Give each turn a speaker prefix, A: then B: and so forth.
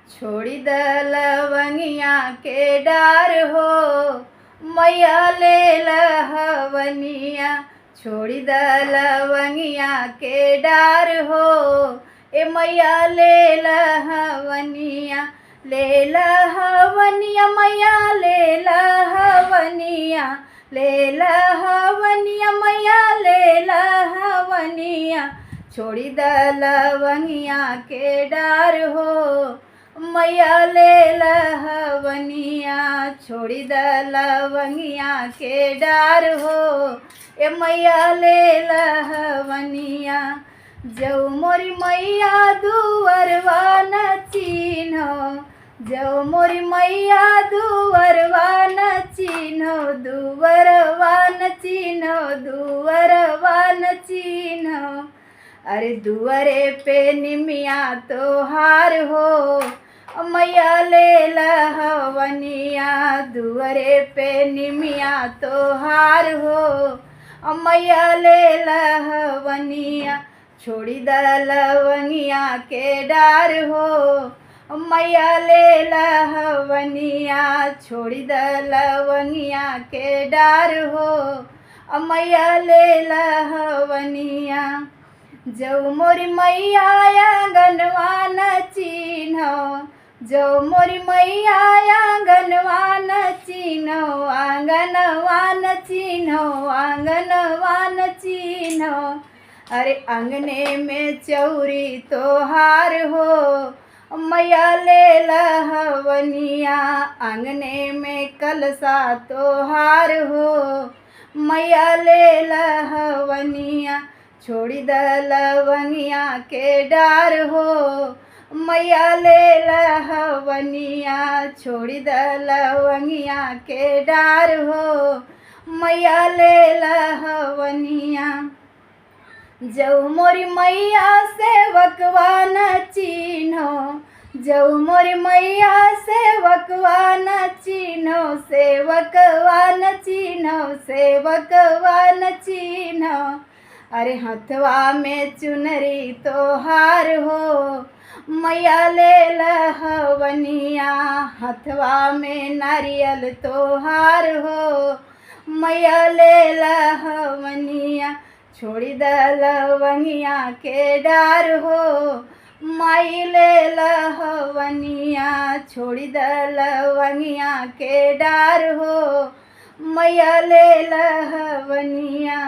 A: छोड़ी द लवंगिया के डार हो, मैया ले लहवनिया। छोड़ी द लवंगिया के डार हो, ए मैया ले लहवनिया। ले लहवनिया मैया ले लहवनिया, ले लहवनिया मैया ले लहवनिया। छोड़ी द लवंगिया के डार हो, मैया ले लहवनिया। छोड़ी द लवंगिया के डार हो, ए मैया ले लहवनिया। जऊ मोरी मैया दुअरवा न चिन्हो, जऊ मोरी मैया दुअरवा न चिन्हो। दुअरवा न चिन्हो, दुअरवा न चिन्हो। अरे दुअरे पे निमिया तोहार हो, मैया ले लहवनिया। दुअरे पे निमिया तोहार हो, मैया ले लहवनिया। छोड़ी द लवंगिया के डार हो, मैया ले लहवनिया। छोड़ी द लवंगिया के डार हो, मैया ले लहवनिया। जऊ मोरी मैया आंगनवा न चिन्हो, जऊ मोरी मैया आंगनवा न चिन्हो। आंगनवा न चिन्हो, आंगनवा न चिन्हो। अरे अंगने में चौरी तोहार हो, मैया ले लहवनिया। अंगने में कलसा तोहार हो, मैया ले लहवनिया। छोड़ी द लवंगिया के डार हो, मैया ले लहवनिया। छोड़ी द लवंगिया के डार हो, मैया ले लहवनिया। जऊ मोरी मैया सेवकवा न चिन्हो, जऊ मोरी मैया सेवकवा न चिन्हो। सेवकवा न चिन्हो, सेवकवा न चिन्हो। अरे हथवा में चुनरी तोहार हो, मैया ले लहवनिया। हथवा में नारियल तोहार हो, मैया ले लहवनिया। छोड़ी द लवंगिया के डार हो, माई ले लहवनिया। छोड़ी द लवंगिया के डार हो, मैया ले लहवनिया।